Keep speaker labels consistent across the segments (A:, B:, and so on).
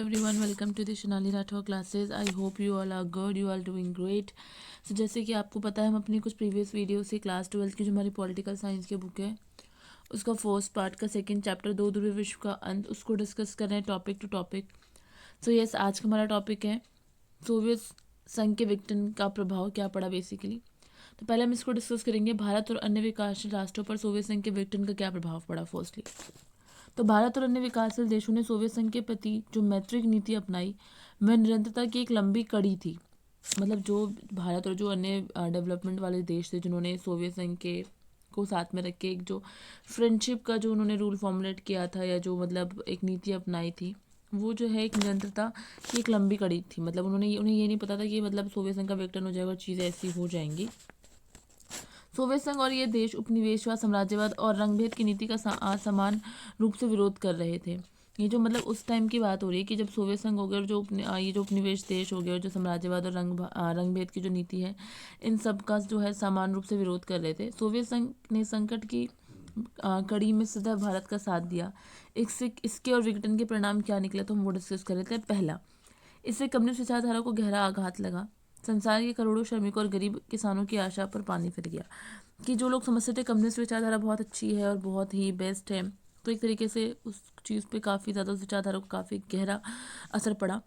A: everyone, welcome to the Shonali Rathore classes. I hope you all are good, you all doing great. So जैसे कि आपको पता है, हम अपनी कुछ प्रीवियस वीडियो से क्लास 12 की जो हमारी पॉलिटिकल साइंस की बुक है उसका फर्स्ट पार्ट का सेकंड चैप्टर दो ध्रुवीय विश्व का अंत उसको डिस्कस कर रहे हैं topic to topic. So yes, आज का हमारा टॉपिक है सोवियत संघ के विघटन का प्रभाव क्या पड़ा बेसिकली. तो पहले हम इसको डिस्कस करेंगे भारत और अन्य विकासशील राष्ट्रों पर सोवियत संघ के विघटन का क्या प्रभाव पड़ा. फर्स्टली तो भारत और अन्य विकासशील देशों ने सोवियत संघ के प्रति जो मैत्रिक नीति अपनाई वह निरंतरता की एक लंबी कड़ी थी. मतलब जो भारत और जो अन्य डेवलपमेंट वाले देश थे जिन्होंने सोवियत संघ के को साथ में रख के एक जो फ्रेंडशिप का जो उन्होंने रूल फॉर्मुलेट किया था या जो मतलब एक नीति अपनाई थी वो जो है एक निरंतरता की एक लंबी कड़ी थी. मतलब उन्हें ये नहीं पता था कि मतलब सोवियत संघ का विघटन हो जाएगा और चीज़ें ऐसी हो जाएंगी. सोवियत संघ और ये देश उपनिवेशवाद, साम्राज्यवाद और रंगभेद की नीति का समान रूप से विरोध कर रहे थे. ये जो मतलब उस टाइम की बात हो रही है कि जब सोवियत संघ हो गया और जो ये जो उपनिवेश देश हो गया और जो साम्राज्यवाद और रंगभेद की जो नीति है इन सब का जो है समान रूप से विरोध कर रहे थे. सोवियत संघ ने संकट की कड़ी में सदैव भारत का साथ दिया. इसके और विघटन के परिणाम क्या निकले तो हम वो डिस्कस कर रहे थे. पहला, इससे कम्युनिस्ट विचारधारा को गहरा आघात लगा. संसार के करोड़ों श्रमिकों और गरीब किसानों की आशा पर पानी फिर गया कि जो लोग समझते थे कम्युनिस्ट विचारधारा बहुत अच्छी है और बहुत ही बेस्ट है, तो एक तरीके से उस चीज़ पे काफ़ी ज़्यादा उस विचारधारा को काफ़ी गहरा असर पड़ा.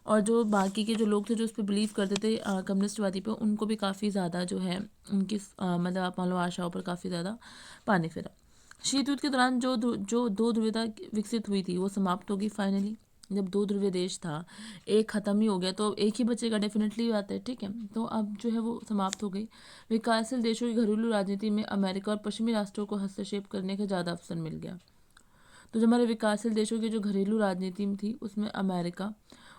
A: और जो बाकी के जो लोग थे जो उस पर बिलीव करते थे कम्युनिस्टवादी पे, उनको भी काफ़ी ज़्यादा जो है उनकी मतलब आप मान लो आशाओं पर काफ़ी ज़्यादा पानी फिरा. शीत युद्ध के दौरान जो दो ध्रुवीयता विकसित हुई थी वो समाप्त होगी फाइनली. जब दो ध्रुवीय देश था, एक ख़त्म ही हो गया तो अब एक ही बचेगा, डेफिनेटली बात है. ठीक है, तो अब जो है वो समाप्त हो गई. विकासशील देशों की घरेलू राजनीति में अमेरिका और पश्चिमी राष्ट्रों को हस्तक्षेप करने का ज़्यादा अवसर मिल गया. तो जो हमारे विकासशील देशों की जो घरेलू राजनीति थी उसमें अमेरिका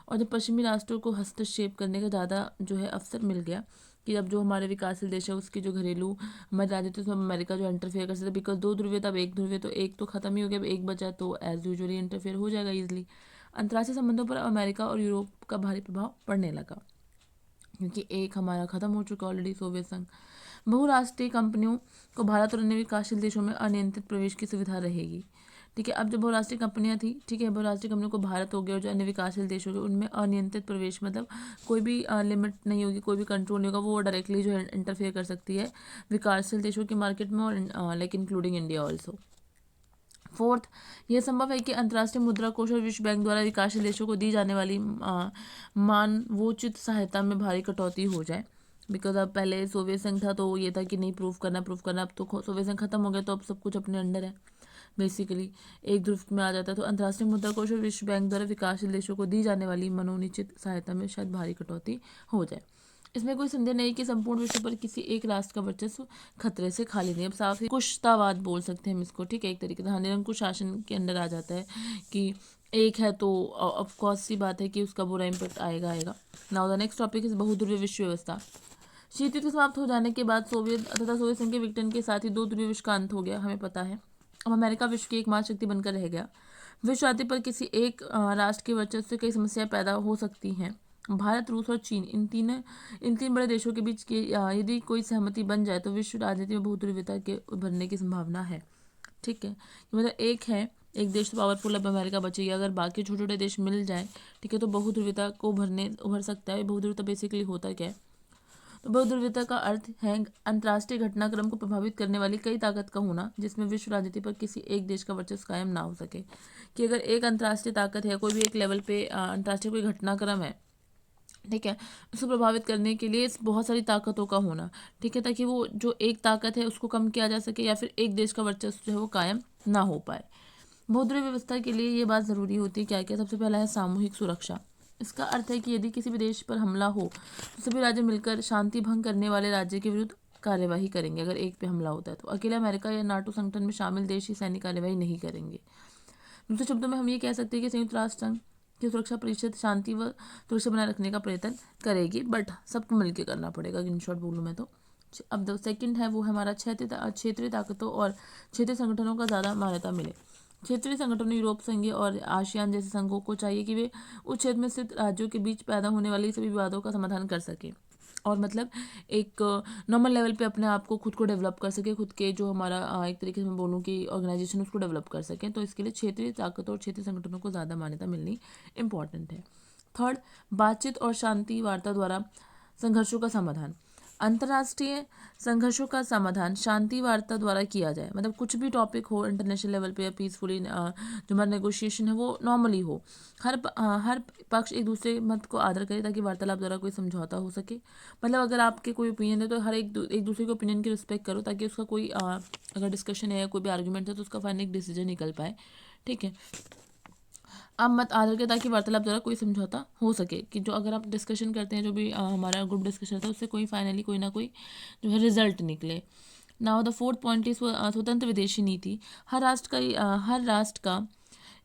A: और जो पश्चिमी राष्ट्रों को हस्तक्षेप करने का ज़्यादा जो है अवसर मिल गया कि अब जो हमारे विकासशील देश है उसकी जो घरेलू हमारी राजनीति उसमें अमेरिका जो इंटरफेयर कर सकता है. बिकॉज दो ध्रुवीय तब एक ध्रुवीय, तो एक तो खत्म ही हो गया, अब एक बचा तो एज यूजुअली इंटरफेयर हो जाएगा ईजिली. अंतर्राष्ट्रीय संबंधों पर अमेरिका और यूरोप का भारी प्रभाव पड़ने लगा क्योंकि एक हमारा खत्म हो चुका ऑलरेडी सोवियत संघ. बहुराष्ट्रीय कंपनियों को भारत और अन्य विकासशील देशों में अनियंत्रित प्रवेश की सुविधा रहेगी. ठीक है, अब जो बहुराष्ट्रीय कंपनियां थी, ठीक है, बहुराष्ट्रीय कंपनियों को भारत हो गया और जो अन्य विकासशील देश हो गए उनमें अनियंत्रित प्रवेश मतलब कोई भी लिमिट नहीं होगी, कोई भी कंट्रोल नहीं होगा, वो डायरेक्टली जो है इंटरफेयर कर सकती है विकासशील देशों के मार्केट में और like including India also. Fourth, यह संभव है कि अंतर्राष्ट्रीय मुद्रा कोष और विश्व बैंक द्वारा विकासशील देशों को दी जाने वाली मानवोचित सहायता में भारी कटौती हो जाए. बिकॉज अब पहले सोवियत संघ था तो ये था कि नहीं प्रूफ करना, अब तो सोवियत संघ खत्म हो गया तो अब सब कुछ अपने अंडर है, बेसिकली एक ध्रुव में आ जाता है. तो अंतर्राष्ट्रीय मुद्रा कोष और विश्व बैंक द्वारा विकासशील देशों को दी जाने वाली मनोनिश्चित सहायता में शायद भारी कटौती हो जाए. इसमें कोई संदेह नहीं कि संपूर्ण विश्व पर किसी एक राष्ट्र का वर्चस्व खतरे से खाली नहीं. अब साफ ही कुशतावाद बोल सकते हैं हम इसको. ठीक है, एक तरीके से हाँ निरंकुश शासन के अंदर आ जाता है कि एक है तो ऑफ कोर्स सी बात है कि उसका बुरा इम्पैक्ट आएगा. Now the next topic is बहुध्रुवीय विश्व व्यवस्था. शीत युद्ध समाप्त हो जाने के बाद सोवियत संघ के विघटन के साथ ही दो ध्रुवीय विश्व का अंत हो गया, हमें पता है. अब अमेरिका विश्व की एकमात्र शक्ति बनकर रह गया. विश्व आदि पर किसी एक राष्ट्र के वर्चस्व से कई समस्याएं पैदा हो सकती हैं. भारत, रूस और चीन इन तीन बड़े देशों के बीच की यदि कोई सहमति बन जाए तो विश्व राजनीति में बहुध्रुवीयता के उभरने की संभावना है. ठीक है, मतलब एक देश तो पावरफुल, अब अमेरिका बचेगी, अगर बाकी छोटे छोटे देश मिल जाए, ठीक है, तो बहुध्रुवीयता को उभर सकता है. बहुध्रुवीयता बेसिकली होता क्या है? तो बहुध्रुवीयता का अर्थ है अंतर्राष्ट्रीय घटनाक्रम को प्रभावित करने वाली कई ताकत का होना जिसमें विश्व राजनीति पर किसी एक देश का वर्चस्व कायम ना हो सके. कि अगर एक अंतर्राष्ट्रीय ताकत है, कोई भी एक लेवल पे अंतर्राष्ट्रीय कोई घटनाक्रम है, ठीक है, उसको प्रभावित करने के लिए बहुत सारी ताकतों का होना, ठीक है, ताकि वो जो एक ताकत है उसको कम किया जा सके या फिर एक देश का वर्चस्व जो है वो कायम ना हो पाए. बहुध्रुवीय व्यवस्था के लिए ये बात ज़रूरी होती है क्या क्या. सबसे पहला है सामूहिक सुरक्षा. इसका अर्थ है कि यदि किसी भी देश पर हमला हो तो सभी राज्य मिलकर शांति भंग करने वाले राज्य के विरुद्ध कार्यवाही करेंगे. अगर एक पे हमला होता है तो अकेले अमेरिका या नाटो संगठन में शामिल देश ही सैनिक कार्यवाही नहीं करेंगे. दूसरे शब्दों में हम ये कह सकते हैं कि संयुक्त राष्ट्र संघ की सुरक्षा परिषद शांति व सुरक्षा बनाए रखने का प्रयत्न करेगी, बट सबको मिलकर करना पड़ेगा. इन शॉर्ट बोलूँ मैं तो. अब द सेकंड है वो है हमारा क्षेत्रीय ताकतों और क्षेत्रीय संगठनों का ज़्यादा मान्यता मिले. क्षेत्रीय संगठनों यूरोप संघ और आसियान जैसे संघों को चाहिए कि वे उस क्षेत्र में स्थित राज्यों के बीच पैदा होने वाली सभी विवादों का समाधान कर सके. और मतलब एक नॉर्मल लेवल पे अपने आप को खुद को डेवलप कर सके, खुद के जो हमारा एक तरीके से मैं बोलूँ कि ऑर्गेनाइजेशन उसको डेवलप कर सकें। तो इसके लिए क्षेत्रीय ताकत और क्षेत्रीय संगठनों को ज़्यादा मान्यता मिलनी इम्पॉर्टेंट है। थर्ड, बातचीत और शांति वार्ता द्वारा संघर्षों का समाधान। अंतर्राष्ट्रीय संघर्षों का समाधान शांति वार्ता द्वारा किया जाए। मतलब कुछ भी टॉपिक हो इंटरनेशनल लेवल पे या पीसफुली जो हमारा नेगोशिएशन है वो नॉर्मली हो, हर पक्ष एक दूसरे मत को आदर करे ताकि वार्तालाप द्वारा कोई समझौता हो सके। मतलब अगर आपके कोई ओपिनियन है तो हर एक दूसरे के ओपिनियन की रिस्पेक्ट करो ताकि उसका कोई अगर डिस्कशन है या कोई भी आर्गूमेंट है तो उसका फाइनल एक डिसीजन निकल पाए। ठीक है, आप मत आदर के ताकि वार्तालाप द्वारा कोई समझौता हो सके, कि जो अगर आप डिस्कशन करते हैं जो भी हमारा ग्रुप डिस्कशन था उससे कोई फाइनली कोई ना कोई जो है रिजल्ट निकले। Now the fourth point is स्वतंत्र विदेशी नीति। हर राष्ट्र का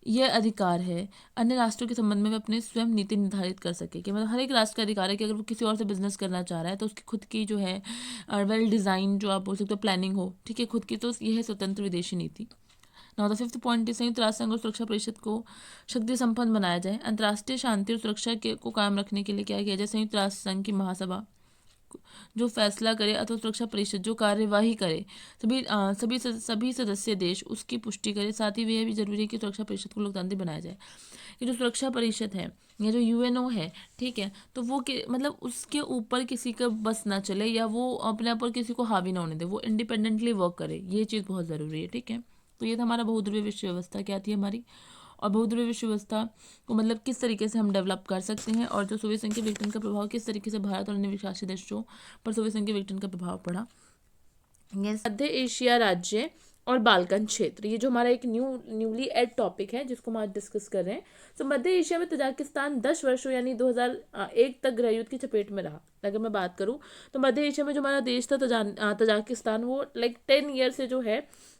A: यह अधिकार है अन्य राष्ट्रों के संबंध में वे अपने स्वयं नीति निर्धारित कर सके। कि मतलब हर एक राष्ट्र का अधिकार है कि अगर वो किसी और से बिजनेस करना चाह रहा है तो उसकी खुद की जो है वेल डिज़ाइन जो आप बोल सकते हो प्लानिंग हो, ठीक है, खुद की, तो यह है स्वतंत्र विदेशी नीति। नाउ द फिफ्थ पॉइंट संयुक्त राष्ट्र संघ और सुरक्षा परिषद को शक्ति संपन्न बनाया जाए। अंतर्राष्ट्रीय शांति और सुरक्षा को कायम रखने के लिए क्या किया जाए? संयुक्त राष्ट्र संघ की महासभा जो फैसला करे अथवा सुरक्षा परिषद जो कार्यवाही करे, सभी सदस्य देश उसकी पुष्टि करे। साथ ही यह भी जरूरी है कि सुरक्षा परिषद को लोकतांत्रिक बनाया जाए। ये जो सुरक्षा परिषद है या जो यूएनओ है, ठीक है, तो वो मतलब उसके ऊपर किसी का बस ना चले या वो अपने ऊपर किसी को हावी ना होने दे, वो इंडिपेंडेंटली वर्क करे, ये चीज़ बहुत ज़रूरी है। ठीक है, तो ये था हमारा बहुध्रुवीय विश्व व्यवस्था क्या थी हमारी, और बहुध्रुवीय विश्व व्यवस्था को मतलब किस तरीके से हम डेवलप कर सकते हैं, और जो सोवियत संघ के विघटन का प्रभाव किस तरीके से भारत और अन्य विकासशील देशों पर सोवियत संघ के विघटन का प्रभाव पड़ा। मध्य एशिया राज्य और बाल्कन क्षेत्र, ये जो हमारा एक न्यूली एड टॉपिक है जिसको हम आज डिस्कस कर रहे हैं। तो मध्य एशिया में तजाकिस्तान 10 वर्षों यानी 2001 तक गृहयुद्ध की चपेट में रहा। अगर मैं बात करूं तो मध्य एशिया में जो हमारा देश था तजाकिस्तान, वो लाइक 10 ईयर से जो है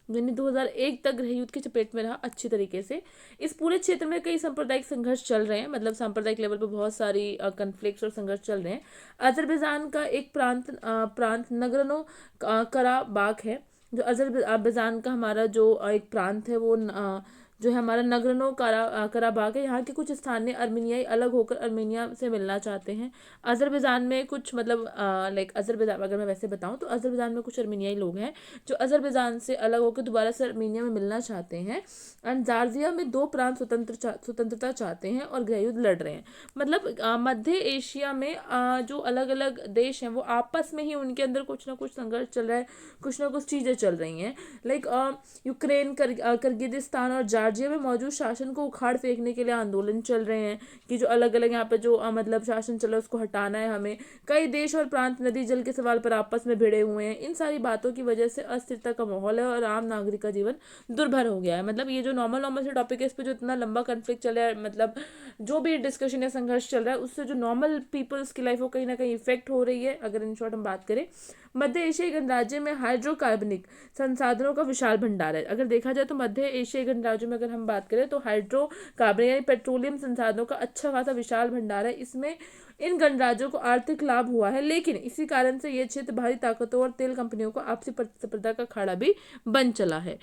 A: यानी 2001 तक गृहयुद्ध की चपेट में रहा अच्छी तरीके से। इस पूरे क्षेत्र में कई सांप्रदायिक संघर्ष चल रहे हैं, मतलब सांप्रदायिक लेवल पर बहुत सारी कन्फ्लिक्ट्स और संघर्ष चल रहे हैं। अजरबैजान का एक प्रांत नगरनो कराबाख है। जो अजरबैजान का हमारा जो एक प्रांत है वो जो है हमारा नगरनो कराबाख है। यहाँ के कुछ स्थानीय अर्मेनियाई अलग होकर अर्मेनिया से मिलना चाहते हैं। अजरबैजान में कुछ मतलब लाइक अजरबैजान, अगर मैं वैसे बताऊँ तो अजरबैजान में कुछ अर्मेनियाई लोग हैं जो अजरबैजान से अलग होकर दोबारा से अर्मेनिया में मिलना चाहते हैं। एंड जॉर्जिया में 2 प्रांत स्वतंत्रता चाहते हैं और गृहयुद्ध लड़ रहे हैं। मतलब मध्य एशिया में जो अलग अलग देश हैं वो आपस में ही उनके अंदर कुछ ना कुछ संघर्ष चल रहा है, कुछ ना कुछ चीज़ें चल रही हैं। लाइक यूक्रेन, किर्गिस्तान और जॉर्जिया में मौजूद शासन को उखाड़ फेंकने के लिए आंदोलन चल रहे हैं कि जो अलग अलग यहाँ पे जो मतलब शासन चल रहा है उसको हटाना है हमें। कई देश और प्रांत नदी जल के सवाल पर आपस में भिड़े हुए हैं। इन सारी बातों की वजह से अस्थिरता का माहौल है और आम नागरिक का जीवन दुर्भर हो गया है। मतलब ये जो नॉर्मल से टॉपिक है इस पर जो इतना लंबा कन्फ्लिक्ट चल रहा है, मतलब जो भी डिस्कशन या संघर्ष चल रहा है उससे जो नॉर्मल पीपल्स की लाइफ वो कहीं ना कहीं इफेक्ट हो रही है। अगर इन शॉर्ट हम बात करें, मध्य एशियाई गणराज्य में हाइड्रोकार्बनिक संसाधनों का विशाल भंडार है। अगर देखा जाए तो मध्य एशियाई गणराज्य में अगर हम बात करें तो हाइड्रोकार्बनिक यानी पेट्रोलियम संसाधनों का अच्छा खासा विशाल भंडार है। इसमें इन गणराज्यों को आर्थिक लाभ हुआ है, लेकिन इसी कारण से यह क्षेत्र भारी ताकतों और तेल कंपनियों को आपसी प्रतिस्पर्धा का अखाड़ा भी बन चला है।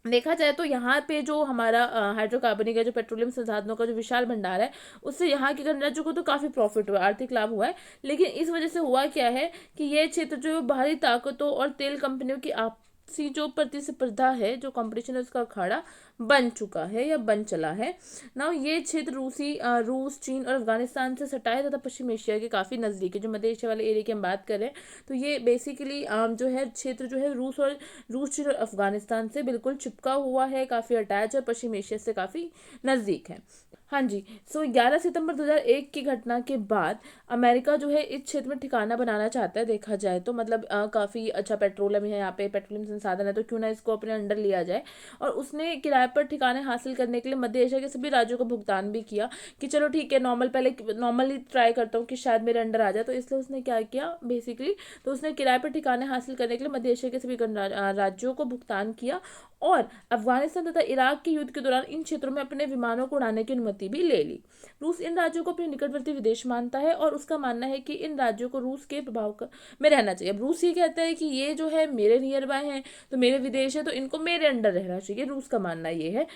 A: देखा जाए तो यहाँ पे जो हमारा हाइड्रोकार्बनिक है, जो पेट्रोलियम संसाधनों का जो विशाल भंडार है, उससे यहाँ के गणराज्यों को तो काफ़ी प्रॉफिट हुआ, आर्थिक लाभ हुआ है। लेकिन इस वजह से हुआ क्या है कि ये क्षेत्र जो है बाहरी ताकतों और तेल कंपनियों की आपसी जो प्रतिस्पर्धा है, जो कंपटीशन है, उसका अखाड़ा बन चुका है या बन चला है ना। ये क्षेत्र रूस, चीन और अफगानिस्तान से सटा है तथा पश्चिम एशिया के काफ़ी नज़दीक है। जो मध्य एशिया वाले एरिया की हम बात करें तो ये बेसिकली जो है क्षेत्र जो है रूस, चीन और अफगानिस्तान से बिल्कुल चिपका हुआ है, काफ़ी अटैच है, पश्चिम एशिया से काफ़ी नज़दीक है। हाँ जी। 11 सितंबर 2001 की घटना के बाद अमेरिका जो है इस क्षेत्र में ठिकाना बनाना चाहता है। देखा जाए तो मतलब काफ़ी अच्छा पेट्रोलियम है यहाँ पे, पेट्रोलियम संसाधन है, तो क्यों ना इसको अपने अंडर लिया जाए। और उसने किराए पर ठिकाने हासिल करने के लिए मध्य एशिया के सभी राज्यों को भुगतान भी किया कि चलो ठीक है, नॉर्मली ट्राई करता हूँ कि शायद मेरे अंडर आ जाए। तो इसलिए उसने क्या किया बेसिकली, तो उसने किराए पर ठिकाने हासिल करने के लिए मध्य एशिया के सभी राज्यों को भुगतान किया और अफगानिस्तान तथा इराक के युद्ध के दौरान इन क्षेत्रों में अपने विमानों को उड़ाने की अनुमति भी ले ली। रूस इन राज्यों को अपने निकटवर्ती विदेश मानता है और उसका मानना है कि इन राज्यों को रूस के प्रभाव में रहना चाहिए। अब रूस ये कहता है कि ये जो है मेरे नियर बाय हैं, तो मेरे विदेश है, तो इनको मेरे अंडर रहना चाहिए। रूस का मानना ये है,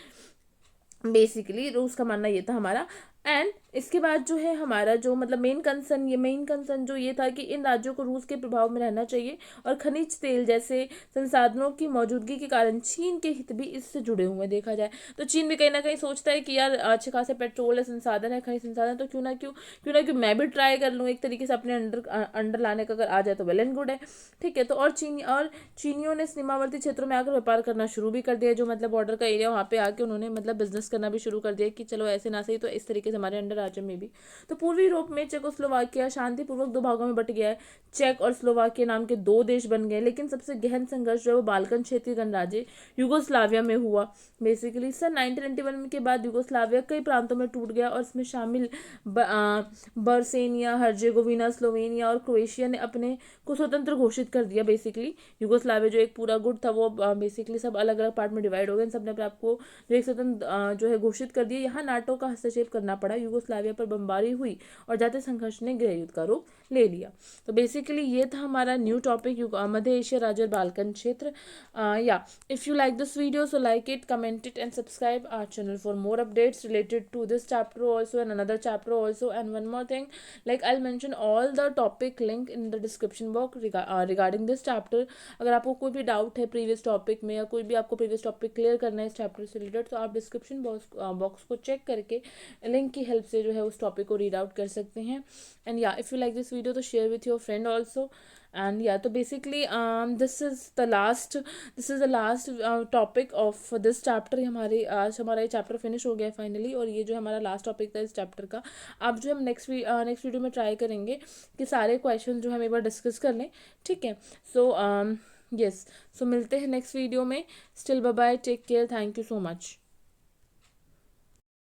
A: बेसिकली रूस का मानना ये था हमारा। एंड इसके बाद जो है हमारा जो मतलब मेन कंसर्न जो ये था कि इन राज्यों को रूस के प्रभाव में रहना चाहिए और खनिज तेल जैसे संसाधनों की मौजूदगी के कारण चीन के हित भी इससे जुड़े हुए देखा जाए। तो चीन भी कहीं ना कहीं सोचता है कि यार अच्छे खासे पेट्रोल है, संसाधन है, खनिज संसाधन, तो क्यों ना क्यों मैं भी ट्राई कर लूँ एक तरीके से अपने अंडर लाने का, अगर आ जाए तो वेल एंड गुड है। ठीक है, तो और चीनियों ने सीमावर्ती क्षेत्रों में आकर व्यापार करना शुरू भी कर दिया, जो मतलब बॉर्डर का एरिया वहाँ पे आके उन्होंने मतलब बिजनेस करना भी शुरू कर दिया कि चलो ऐसे ना सही तो इस तरीके से हमारे अंडर राज्य में भी। तो पूर्वी यूरोप में चेकोस्लोवाकिया शांतिपूर्वक दो भागों में बट गया है। चेक और स्लोवाकिया नाम के दो देश बन गए, लेकिन सबसे गहन संघर्ष जो है वो बाल्कन क्षेत्रीय गणराज्य यूगोस्लाविया में हुआ। बेसिकली सन 1991 के बाद यूगोस्लाविया कई प्रांतों में टूट गया और इसमें शामिल बर्सेनिया, हर्जेगोविना, स्लोवेनिया और क्रोएशिया ने अपने को स्वतंत्र घोषित कर दिया। बेसिकली यूगोस्लाविया जो एक पूरा गुट था वो बेसिकली सब अलग अलग पार्ट में डिवाइड हो गए, सबने अपने आप को जो एक स्वतंत्र जो है घोषित कर दिया। यहाँ नाटो का हस्तक्षेप करना पड़ा, यूगोस्लाविया पर बमबारी हुई और जातीय संघर्ष ने गृह युद्ध का रूप ले लिया। तो बेसिकली ये था हमारा न्यू टॉपिक मध्य एशिया राज्य और बाल्कन क्षेत्र। या if you like this video so like it, comment it and subscribe our channel for more updates related to this chapter also and another chapter also. And one more thing, like I'll mention all the topic link in the description box regarding this chapter. अगर आपको कोई भी doubt है previous topic में या कोई भी आपको प्रीवियस टॉपिक क्लियर करना है इस चैप्टर से रिलेटेड, तो आप डिस्क्रिप्शन बॉक्स को चेक करके लिंक की हेल्प से जो है उस टॉपिक को रीड आउट कर सकते हैं। एंड या if you like this video तो share with your friend also. And या तो basically this is the last topic of this chapter. आज हमारा ये चैप्टर फिनिश हो गया है फाइनली, और ये जो हमारा लास्ट टॉपिक था इस चैप्टर का। अब जो हम नेक्स्ट वीडियो में ट्राई करेंगे कि सारे क्वेश्चन जो हम एक बार डिस्कस कर लें। ठीक है, सो यस, सो मिलते हैं नेक्स्ट वीडियो में। Still bye bye, take care, thank you so much.